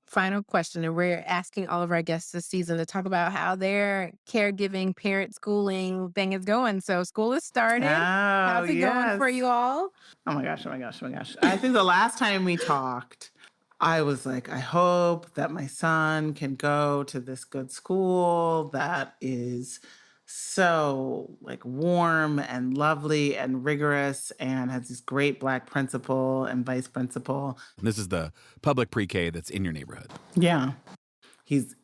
Final question, and we're asking all of our guests this season to talk about how their caregiving, parent schooling thing is going. So school is started. How's it going for you all? Oh my gosh. I think the last time we talked, I was like, I hope that my son can go to this good school that is so like warm and lovely and rigorous and has this great Black principal and vice principal. This is the public pre-K that's in your neighborhood. Yeah. He's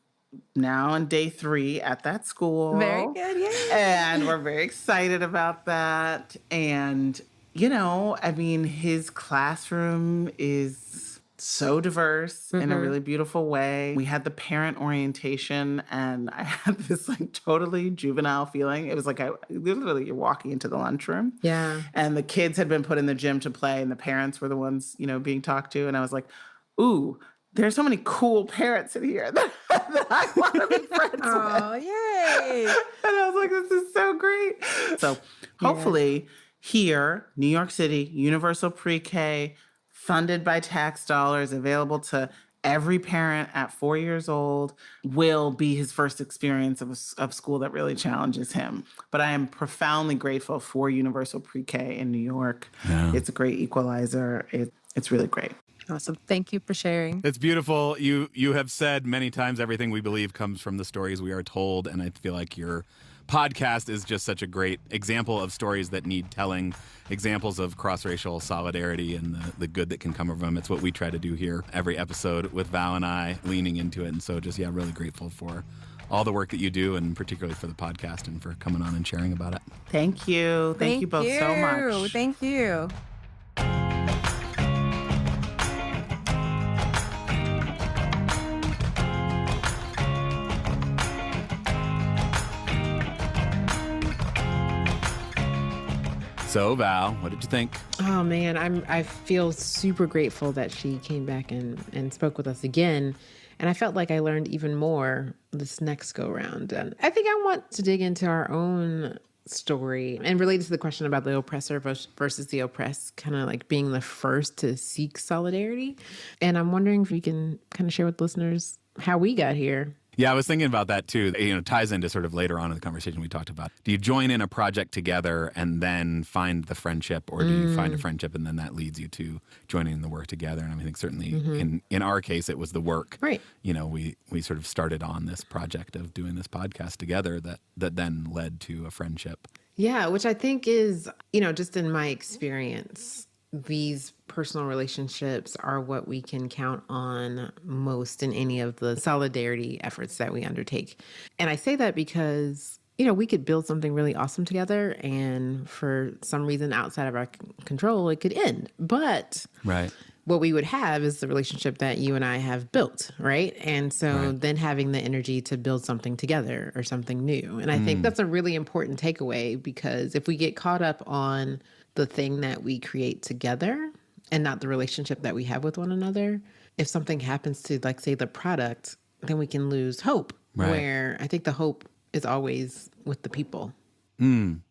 now on day 3 at that school. Very good. Yay. And we're very excited about that. And, you know, I mean, his classroom is so diverse in a really beautiful way. We had the parent orientation, and I had this like totally juvenile feeling. It was like literally you're walking into the lunchroom. Yeah. And the kids had been put in the gym to play, and the parents were the ones, you know, being talked to. And I was like, ooh, there's so many cool parents in here that I want to be friends with. Oh, yay. And I was like, this is so great. So hopefully here, New York City, universal pre-K, funded by tax dollars, available to every parent at 4 years old, will be his first experience of school that really challenges him. But I am profoundly grateful for universal pre-K in New York. Yeah. It's a great equalizer. It's really great. Awesome. Thank you for sharing. It's beautiful. You have said many times everything we believe comes from the stories we are told, and I feel like your podcast is just such a great example of stories that need telling, examples of cross-racial solidarity and the good that can come from them. It's what we try to do here every episode with Val and I leaning into it, and so just, really grateful for all the work that you do, and particularly for the podcast and for coming on and sharing about it. Thank you. Thank you both so much. Thank you. So, Val, what did you think? Oh man, I feel super grateful that she came back and spoke with us again. And I felt like I learned even more this next go round. And I think I want to dig into our own story and related to the question about the oppressor versus the oppressed, kind of like being the first to seek solidarity. And I'm wondering if we can kind of share with listeners how we got here. Yeah, I was thinking about that too. Ties into sort of later on in the conversation we talked about. Do you join in a project together and then find the friendship, or do you find a friendship and then that leads you to joining in the work together? And I think certainly in our case, it was the work. Right. We sort of started on this project of doing this podcast together that then led to a friendship. Yeah, which I think is, just in my experience, these personal relationships are what we can count on most in any of the solidarity efforts that we undertake. And I say that because, we could build something really awesome together, and for some reason outside of our control, it could end. But right. What we would have is the relationship that you and I have built, right? And so then having the energy to build something together or something new. And I think that's a really important takeaway, because if we get caught up on the thing that we create together and not the relationship that we have with one another, if something happens to, like, say, the product, then we can lose hope. Right. Where I think the hope is always with the people.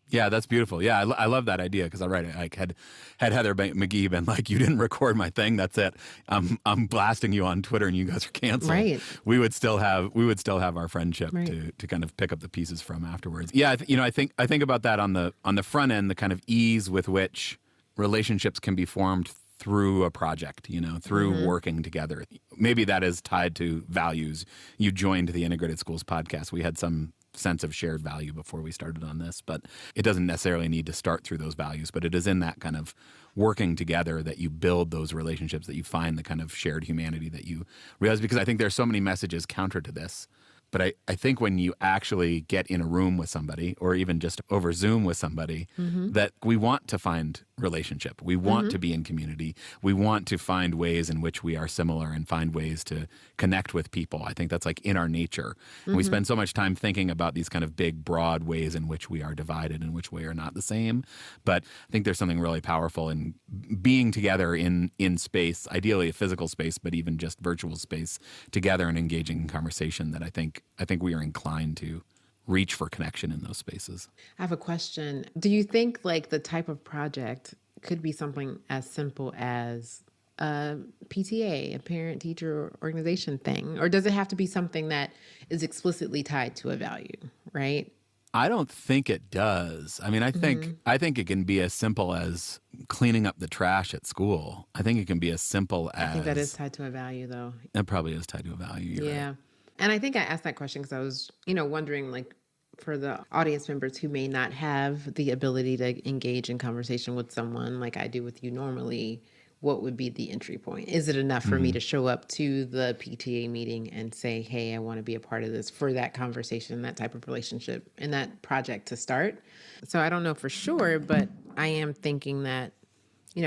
Yeah, that's beautiful. Yeah, I love that idea, because had Heather McGhee been like, you didn't record my thing, that's it. I'm blasting you on Twitter and you guys are canceled. Right. We would still have our friendship to kind of pick up the pieces from afterwards. Yeah, I think about that on the front end, the kind of ease with which relationships can be formed through a project, through working together. Maybe that is tied to values. You joined the Integrated Schools podcast. We had some sense of shared value before we started on this, but it doesn't necessarily need to start through those values, but it is in that kind of working together that you build those relationships, that you find the kind of shared humanity that you realize, because I think there's so many messages counter to this. But I think when you actually get in a room with somebody, or even just over Zoom with somebody, that we want to find relationship. We want to be in community. We want to find ways in which we are similar and find ways to connect with people. I think that's like in our nature. And we spend so much time thinking about these kind of big, broad ways in which we are divided and which we are not the same. But I think there's something really powerful in being together in space, ideally a physical space, but even just virtual space, together and engaging in conversation, that I think we are inclined to reach for connection in those spaces. I have a question. Do you think like the type of project could be something as simple as a PTA, a parent teacher organization thing? Or does it have to be something that is explicitly tied to a value, right? I don't think it does. I mean, I think it can be as simple as cleaning up the trash at school. I think it can be as simple as... I think that is tied to a value, though. It probably is tied to a value. You're right. And I think I asked that question because I was, wondering, like, for the audience members who may not have the ability to engage in conversation with someone like I do with you normally, what would be the entry point? Is it enough for me to show up to the PTA meeting and say, hey, I want to be a part of this, for that conversation, that type of relationship, and that project to start? So I don't know for sure, but I am thinking that,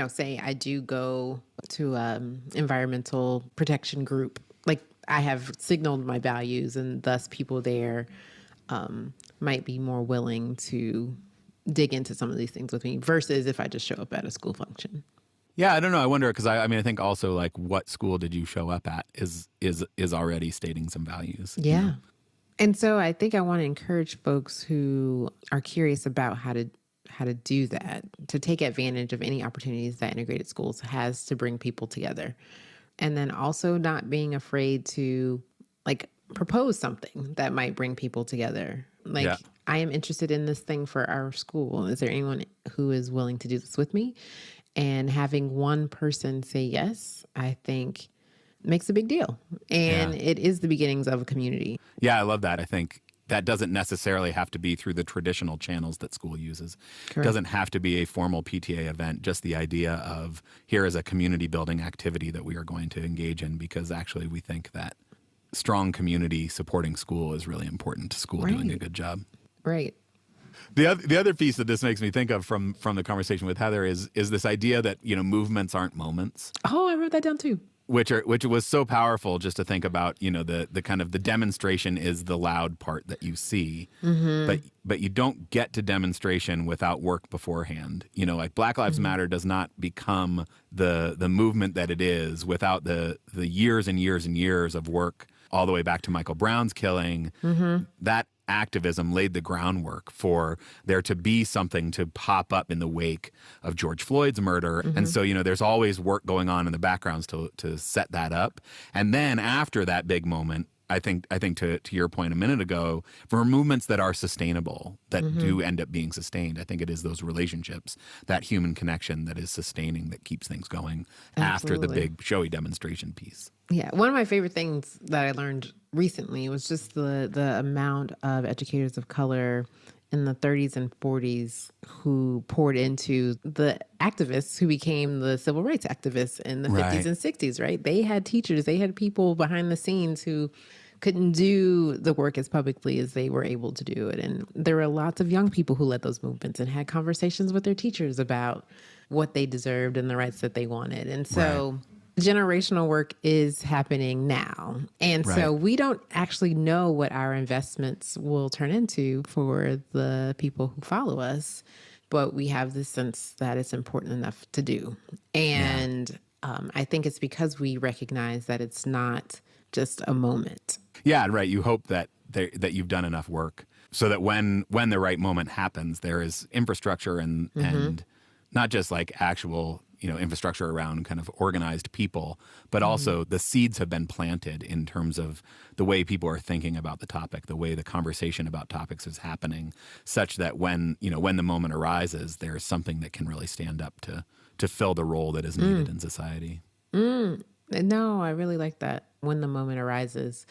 say I do go to environmental protection group, like I have signaled my values, and thus people there might be more willing to dig into some of these things with me versus if I just show up at a school function. Yeah, I don't know. I wonder, because I think also, like, what school did you show up at is already stating some values. Yeah. And so I think I want to encourage folks who are curious about how to do that, to take advantage of any opportunities that integrated schools has to bring people together. And then also not being afraid to, like, propose something that might bring people together. Like, Yeah. I am interested in this thing for our school. Is there anyone who is willing to do this with me? And having one person say yes, I think makes a big deal. And it is the beginnings of a community. Yeah, I love that. I think that doesn't necessarily have to be through the traditional channels that school uses. Correct. It doesn't have to be a formal PTA event, just the idea of here is a community building activity that we are going to engage in, because actually we think that strong community supporting school is really important to school doing a good job. Right. The other piece that this makes me think of from the conversation with Heather is this idea that, movements aren't moments. Oh, I wrote that down too. Which was so powerful, just to think about, the kind of the demonstration is the loud part that you see, but you don't get to demonstration without work beforehand. Like Black Lives Matter does not become the movement that it is without the years and years and years of work, all the way back to Michael Brown's killing. That activism laid the groundwork for there to be something to pop up in the wake of George Floyd's murder. And so, there's always work going on in the backgrounds to set that up. And then after that big moment, I think to your point a minute ago, for movements that are sustainable, that do end up being sustained, I think it is those relationships, that human connection that is sustaining, that keeps things going after the big showy demonstration piece. Yeah. One of my favorite things that I learned recently was just the amount of educators of color in the 30s and 40s who poured into the activists who became the civil rights activists in the 50s and 60s, right? They had teachers, they had people behind the scenes who couldn't do the work as publicly as they were able to do it. And there were lots of young people who led those movements and had conversations with their teachers about what they deserved and the rights that they wanted. And so generational work is happening now. And so we don't actually know what our investments will turn into for the people who follow us, but we have this sense that it's important enough to do. And I think it's because we recognize that it's not just a moment. Yeah, right. You hope that you've done enough work so that when the right moment happens, there is infrastructure and not just like actual infrastructure around kind of organized people, but also the seeds have been planted in terms of the way people are thinking about the topic, the way the conversation about topics is happening, such that when the moment arises, there's something that can really stand up to fill the role that is needed in society. No, I really like that, when the moment arises.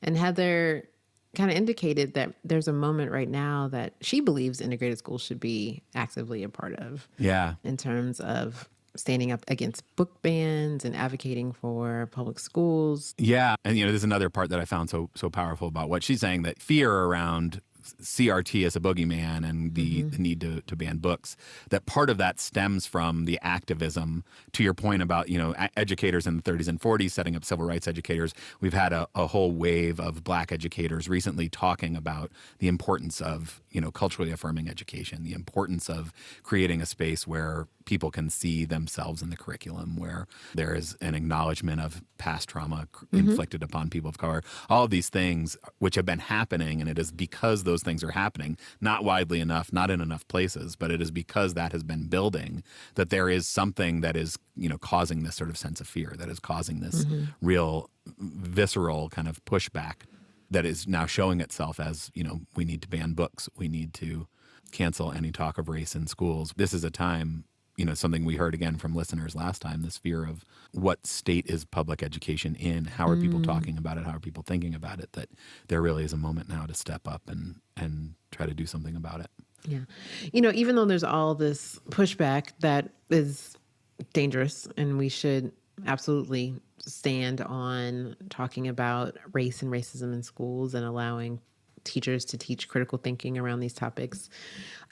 And Heather kind of indicated that there's a moment right now that she believes integrated schools should be actively a part of. Yeah. In terms of standing up against book bans and advocating for public schools. Yeah. And, there's another part that I found so powerful about what she's saying, that fear around CRT as a boogeyman and the need to ban books, that part of that stems from the activism, to your point about, educators in the 30s and 40s setting up civil rights educators. We've had a whole wave of Black educators recently talking about the importance of, culturally affirming education, the importance of creating a space where people can see themselves in the curriculum, where there is an acknowledgement of past trauma inflicted upon people of color. All of these things which have been happening, and it is because those things are happening, not widely enough, not in enough places, but it is because that has been building, that there is something that is, causing this sort of sense of fear, that is causing this real visceral kind of pushback that is now showing itself as, we need to ban books, we need to cancel any talk of race in schools. This is a time, something we heard again from listeners last time, this fear of what state is public education in? How are people talking about it? How are people thinking about it? That there really is a moment now to step up and try to do something about it. Yeah. Even though there's all this pushback that is dangerous, and we should absolutely stand on talking about race and racism in schools and allowing teachers to teach critical thinking around these topics.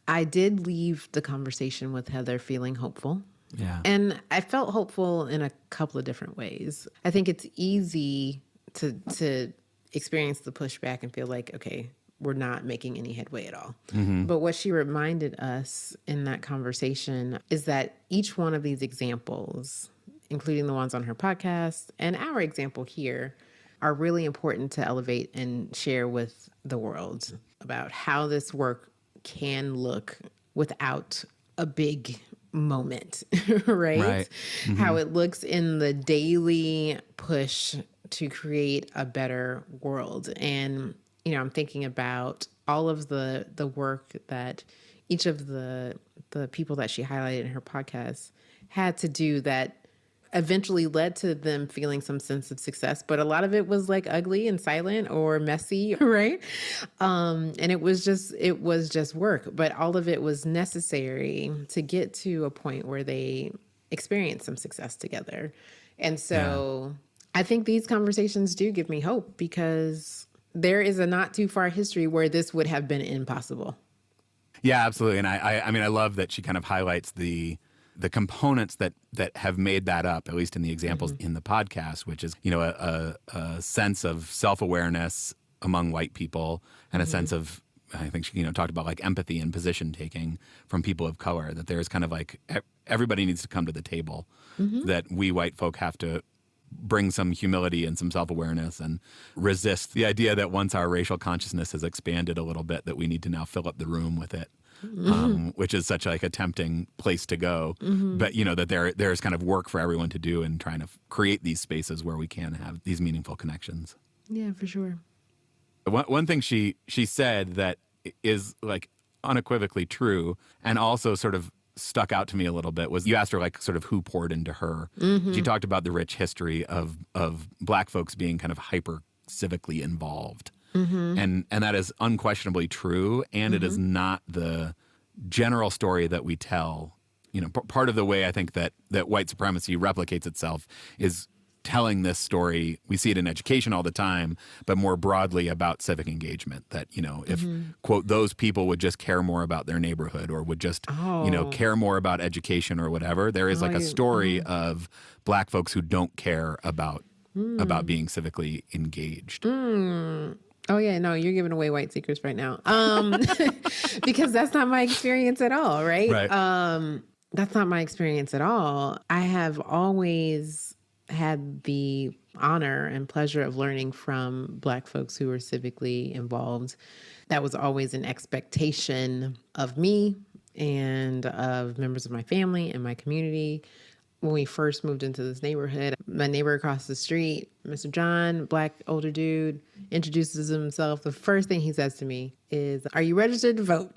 I did leave the conversation with Heather feeling hopeful. Yeah. And I felt hopeful in a couple of different ways. I think it's easy to experience the pushback and feel like, okay, we're not making any headway at all. But what she reminded us in that conversation is that each one of these examples, including the ones on her podcast and our example here, are really important to elevate and share with the world about how this work can look without a big moment, right? How it looks in the daily push to create a better world. And, you know, I'm thinking about all of the work that each of the people that she highlighted in her podcast had to do that eventually led to them feeling some sense of success. But a lot of it was like ugly and silent or messy, right? And it was just work. But all of it was necessary to get to a point where they experienced some success together. And so I think these conversations do give me hope, because there is a not too far history where this would have been impossible. Yeah, absolutely. And I mean, I love that she kind of highlights the components that have made that up, at least in the examples in the podcast, which is, you know, a sense of self-awareness among white people and a sense of, I think she, you know, talked about like empathy and position taking from people of color, that there's kind of like everybody needs to come to the table, that we white folk have to bring some humility and some self-awareness and resist the idea that once our racial consciousness has expanded a little bit, that we need to now fill up the room with it. Which is such like a tempting place to go. But, you know, that there's kind of work for everyone to do in trying to create these spaces where we can have these meaningful connections. Yeah, for sure. One thing she said that is like unequivocally true and also sort of stuck out to me a little bit was, you asked her like sort of who poured into her. She talked about the rich history of Black folks being kind of hyper civically involved. And that is unquestionably true. And it is not the general story that we tell. You know, part of the way I think that white supremacy replicates itself is telling this story. We see it in education all the time, but more broadly about civic engagement, that, you know, if, quote, those people would just care more about their neighborhood or would just, you know, care more about education or whatever, there is like a story of Black folks who don't care about being civically engaged. Oh, yeah, no, you're giving away white secrets right now. Because that's not my experience at all, right? That's not my experience at all. I have always had the honor and pleasure of learning from Black folks who are civically involved. That was always an expectation of me and of members of my family and my community. When we first moved into this neighborhood, my neighbor across the street, Mr. John, Black older dude, introduces himself. The first thing he says to me is, "Are you registered to vote?"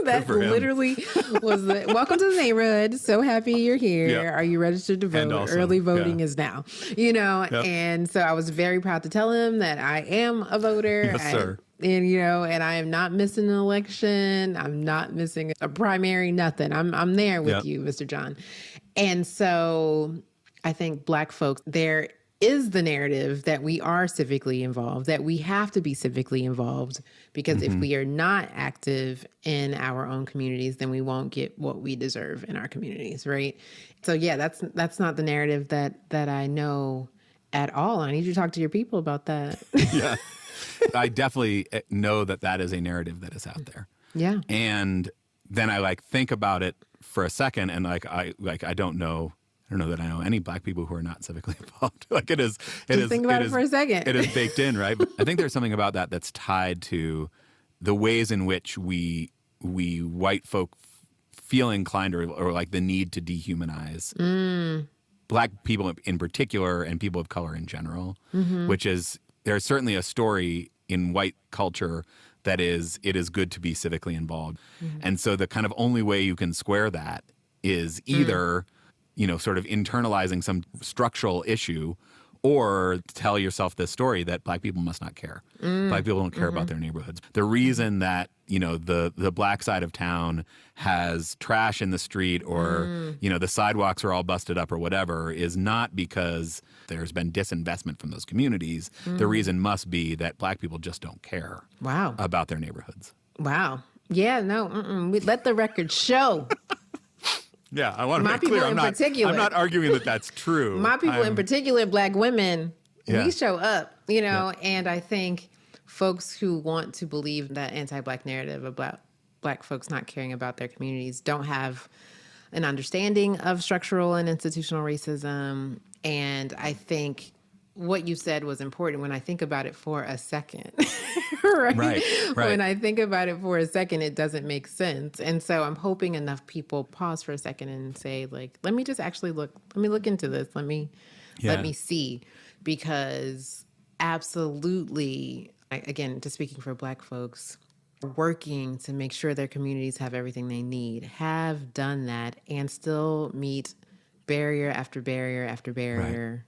That literally was the, "Welcome to the neighborhood. So happy you're here. Yep. Are you registered to vote? Also, early voting is now." You know, and so I was very proud to tell him that I am a voter. Yes, sir. And, you know, and I am not missing an election. I'm not missing a primary, nothing. I'm there with you, Mr. John. And so I think Black folks, there is the narrative that we are civically involved, that we have to be civically involved, because if we are not active in our own communities, then we won't get what we deserve in our communities, right? So yeah, that's not the narrative that I know at all. I need you to talk to your people about that. Yeah. I definitely know that is a narrative that is out there. Yeah. And then I like think about it for a second, and I don't know that I know any Black people who are not civically involved. Like it is. Think about it for a second. It is baked in, right? But I think there's something about that that's tied to the ways in which we white folk feel inclined or like the need to dehumanize Black people in particular and people of color in general, which is, there's certainly a story in white culture that is, it is good to be civically involved. And so the kind of only way you can square that is either, you know, sort of internalizing some structural issue Or tell yourself this story that Black people must not care. Black people don't care about their neighborhoods. The reason that, the Black side of town has trash in the street or, the sidewalks are all busted up or whatever is not because there's been disinvestment from those communities. The reason must be that Black people just don't care about their neighborhoods. Wow. Yeah, no, we let the record show. Yeah, I want to My make clear. people in particular. I'm not arguing that that's true. My people in particular, Black women, Yeah. we show up, and I think folks who want to believe that anti-Black narrative about Black folks not caring about their communities don't have an understanding of structural and institutional racism. And I think what you said was important when I think about it for a second. Right. When I think about it for a second, it doesn't make sense. And so I'm hoping enough people pause for a second and say, like, let me just actually let me look into this. Let me see. Because absolutely, again, just speaking for Black folks, working to make sure their communities have everything they need, have done that and still meet barrier after barrier after barrier.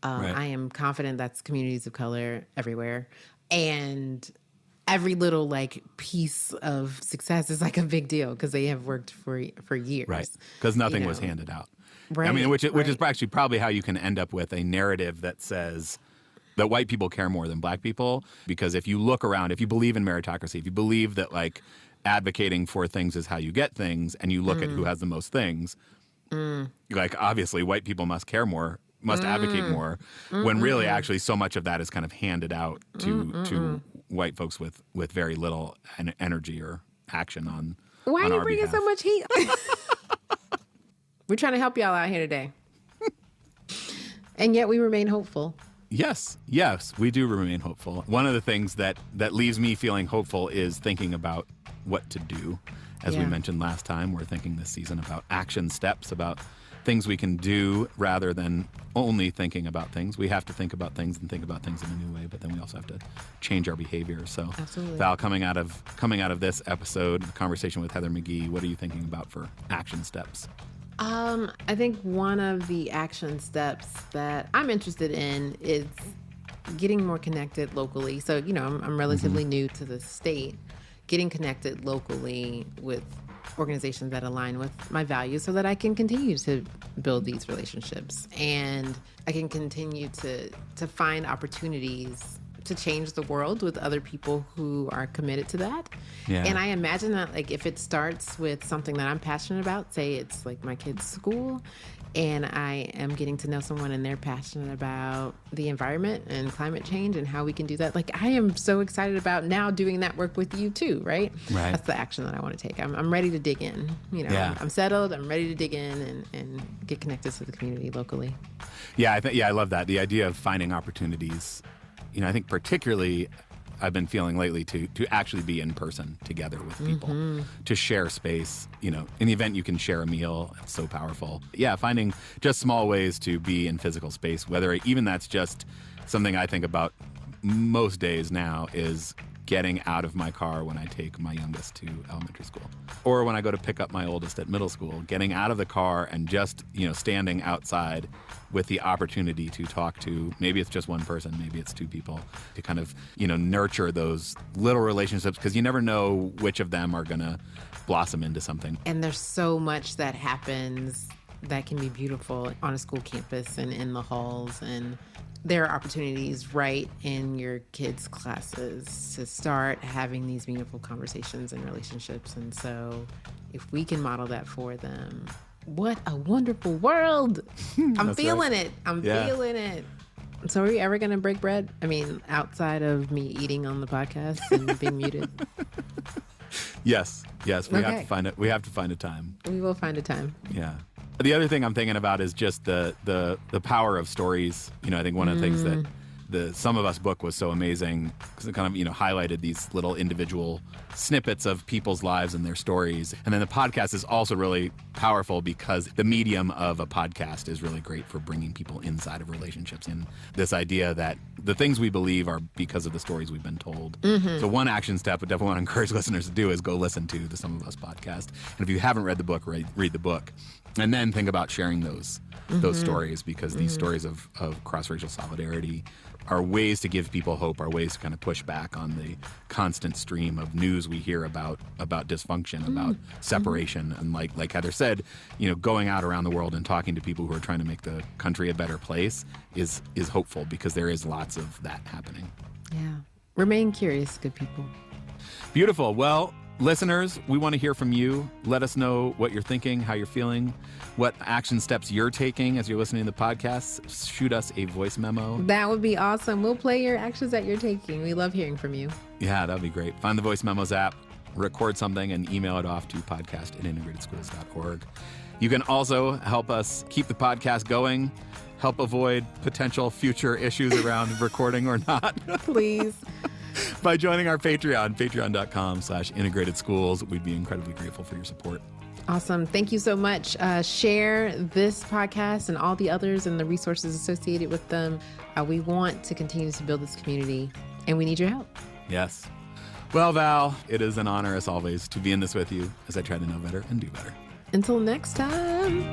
I am confident that's communities of color everywhere. And every little piece of success is like a big deal because they have worked for years. Right. Because nothing was handed out. Right. I mean, which is actually probably how you can end up with a narrative that says that white people care more than Black people. Because if you look around, if you believe in meritocracy, if you believe that advocating for things is how you get things, and you look at who has the most things, obviously white people must care more, must advocate more, when really actually so much of that is kind of handed out to white folks with very little energy or action on Why on are you our bringing behalf. so much heat? We're trying to help y'all out here today. And yet we remain hopeful. Yes, we do remain hopeful. One of the things that leaves me feeling hopeful is thinking about what to do. As we mentioned last time, we're thinking this season about action steps, about things we can do rather than only thinking about things. We have to think about things and think about things in a new way, but then we also have to change our behavior. So, Absolutely. Val, coming out of this episode, the conversation with Heather McGhee, what are you thinking about for action steps? I think one of the action steps that I'm interested in is getting more connected locally. So, I'm relatively new to the state. Getting connected locally with organizations that align with my values so that I can continue to build these relationships and I can continue to find opportunities to change the world with other people who are committed to that. Yeah. And I imagine that if it starts with something that I'm passionate about, say it's my kids' school, and I am getting to know someone and they're passionate about the environment and climate change and how we can do that. I am so excited about now doing that work with you too, right? Right. That's the action that I want to take. I'm ready to dig in. I'm settled. I'm ready to dig in and get connected to the community locally. Yeah, I love that. The idea of finding opportunities. I think particularly I've been feeling lately to actually be in person together with people, to share space. In the event you can share a meal, it's so powerful. Yeah, finding just small ways to be in physical space, whether even that's just something I think about most days now is getting out of my car when I take my youngest to elementary school, or when I go to pick up my oldest at middle school, getting out of the car and just, standing outside with the opportunity to talk to, maybe it's just one person, maybe it's two people, to kind of, nurture those little relationships, because you never know which of them are going to blossom into something. And there's so much that happens that can be beautiful on a school campus and in the halls, and there are opportunities right in your kids' classes to start having these meaningful conversations and relationships. And so if we can model that for them, what a wonderful world. I'm feeling it. I'm feeling it. So are we ever going to break bread? I mean, outside of me eating on the podcast and being muted? Yes. We have to find it. We have to find a time. We will find a time. Yeah. The other thing I'm thinking about is just the power of stories. I think one of the things the Some of Us book was so amazing because it kind of, highlighted these little individual snippets of people's lives and their stories. And then the podcast is also really powerful because the medium of a podcast is really great for bringing people inside of relationships, and this idea that the things we believe are because of the stories we've been told. So one action step I definitely want to encourage listeners to do is go listen to the Some of Us podcast. And if you haven't read the book, read the book. And then think about sharing those stories, because these stories of cross-racial solidarity are ways to give people hope, are ways to kind of push back on the constant stream of news we hear about dysfunction, about separation. And like Heather said, going out around the world and talking to people who are trying to make the country a better place is hopeful, because there is lots of that happening. Yeah. Remain curious, good people. Beautiful. Well, listeners, we want to hear from you. Let us know what you're thinking, how you're feeling, what action steps you're taking as you're listening to the podcast. Shoot us a voice memo. That would be awesome. We'll play your actions that you're taking. We love hearing from you. Yeah, that'd be great. Find the Voice Memos app, record something, and email it off to podcast@integratedschools.org. You can also help us keep the podcast going, help avoid potential future issues around recording or not. Please. By joining our Patreon, patreon.com/integrated-schools. We'd be incredibly grateful for your support. Awesome. Thank you so much. Share this podcast and all the others and the resources associated with them. We want to continue to build this community, and we need your help. Yes. Well, Val, it is an honor, as always, to be in this with you as I try to know better and do better. Until next time.